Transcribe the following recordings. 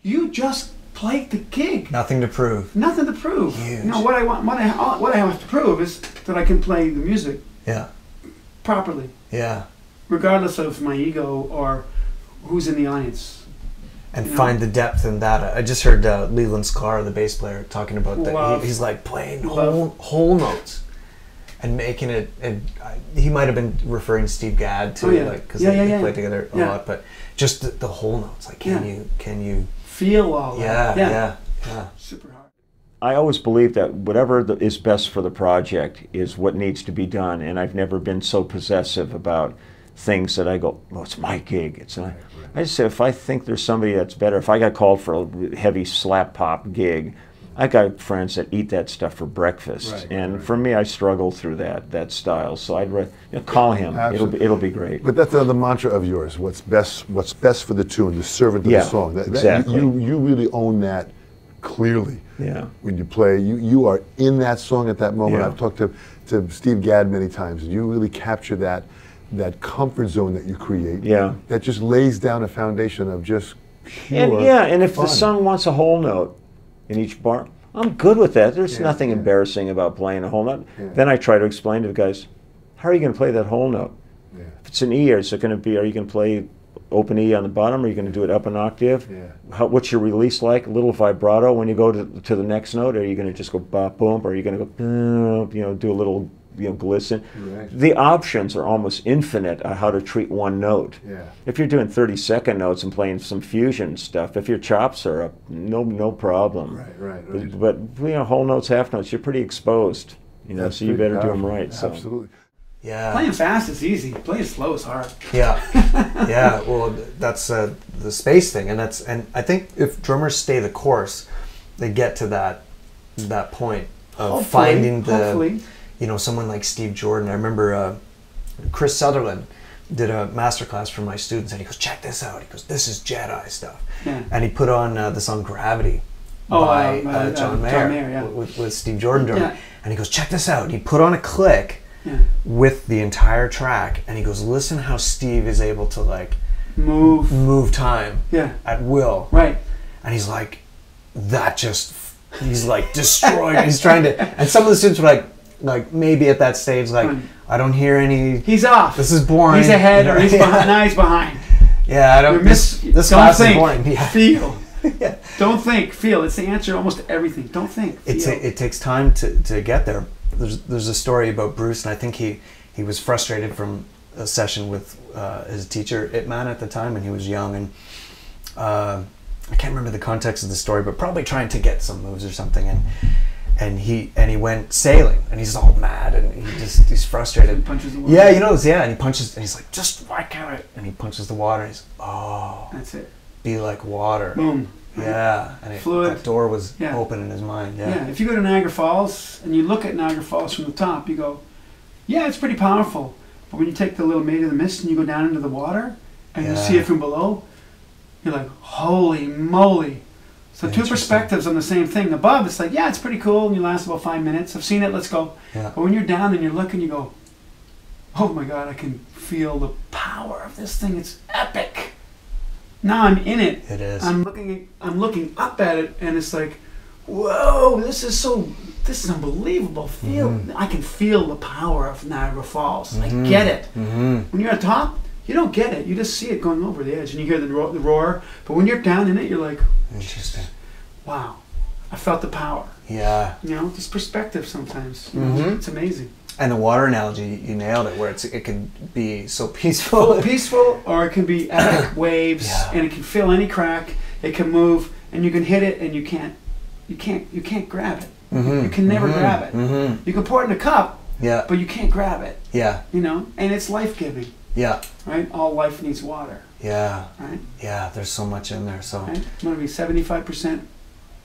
You just played the gig. Nothing to prove. Nothing to prove. Huge. You know, what I have to prove is that I can play the music properly. Yeah. Regardless of my ego or who's in the audience. And find the depth in that. I just heard Leland Sklar, the bass player, talking about that. He's like playing whole notes and making it. And he might have been referring to Steve Gadd too, like because they played together a lot. But just the whole notes, like can you feel all that? Yeah. Super hard. I always believe that whatever is best for the project is what needs to be done, and I've never been so possessive about things that I go, well, it's my gig. It's not. I just say, if I think there's somebody that's better, if I got called for a heavy slap pop gig, I got friends that eat that stuff for breakfast, and for me, I struggle through that style. So I'd call him. It'll be great. But that's the mantra of yours. What's best for the tune, the servant of the song. Exactly. You really own that clearly. Yeah. When you play, you are in that song at that moment. I've talked to Steve Gadd many times. You really capture that comfort zone that you create. Yeah. That just lays down a foundation of just pure and if fun. the song wants a whole note in each bar, I'm good with that. There's nothing embarrassing about playing a whole note. Then I try to explain to the guys, how are you going to play that whole note? If it's an E, are you going to play open E on the bottom, or are you going to do it up an octave? What's your release like? A little vibrato when you go to the next note? Or are you going to just go bop boom? Or are you going to go do a little glisten? The options are almost infinite on how to treat one note. If you're doing 30-second notes and playing some fusion stuff, if your chops are up, no problem. But whole notes, half notes, you're pretty exposed. So you better do them right. Absolutely. Yeah. Playing fast is easy. Playing slow is hard. Yeah. Well, that's the space thing, and I think if drummers stay the course, they get to that point of finding the. Someone like Steve Jordan. I remember Chris Sutherland did a masterclass for my students, and he goes, check this out. He goes, this is Jedi stuff. And he put on the song Gravity by John Mayer, with Steve Jordan drumming. And he goes, check this out. And he put on a click with the entire track, and he goes, listen how Steve is able to like move time at will. And he's like, he's like destroying. He's trying to, and some of the students were like maybe at that stage, like, I don't hear any. He's off. This is boring. He's ahead, or he's behind. Now he's behind. I don't. This class is boring. Feel. Don't think. Feel. It's the answer almost to everything. Don't think. Feel. It takes time to get there. There's a story about Bruce, and I think he was frustrated from a session with his teacher Itman at the time, and he was young, and I can't remember the context of the story, but probably trying to get some moves or something, and he went sailing, and he's all mad, and he's frustrated. He punches the water. And he punches, and he's like, just why can't I? And he punches the water, and he's that's it. Be like water. Boom. And Fluid. that door was open in his mind. If you go to Niagara Falls and you look at Niagara Falls from the top, you go, it's pretty powerful. But when you take the little Maid of the Mist and you go down into the water and you see it from below, you're like, holy moly. So two perspectives on the same thing. Above, it's like, it's pretty cool, and you last about 5 minutes. I've seen it, let's go. But when you're down and you're looking, you go, oh my God, I can feel the power of this thing. It's epic. Now I'm in it. It is. I'm looking up at it, and it's like, whoa, this is unbelievable. I can feel the power of Niagara Falls. I get it. When you're at the top, you don't get it. You just see it going over the edge, and you hear the roar. But when you're down in it, you're like, interesting. Wow, I felt the power. Just perspective sometimes. It's amazing. And the water analogy, you nailed it, where it can be so peaceful. Or it can be epic waves, and it can fill any crack. It can move, and you can hit it, and you can't grab it. You can never grab it. You can pour it in a cup, but you can't grab it. And it's life-giving. Right? All life needs water. Right? There's so much in there. So right? I'm gonna be 75%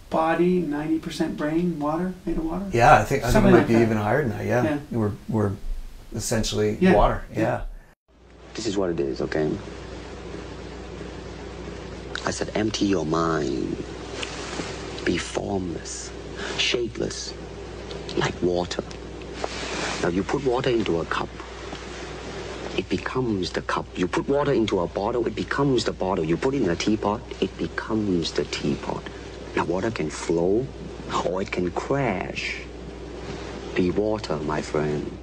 body, 90% brain, made of water. I think it might be that. even higher than that. We're essentially water. This is what it is, okay? I said, empty your mind. Be formless, shapeless, like water. Now you put water into a cup. it becomes the cup. You put water into a bottle, it becomes the bottle. You put it in a teapot, it becomes the teapot. Now water can flow or it can crash. Be water, my friend.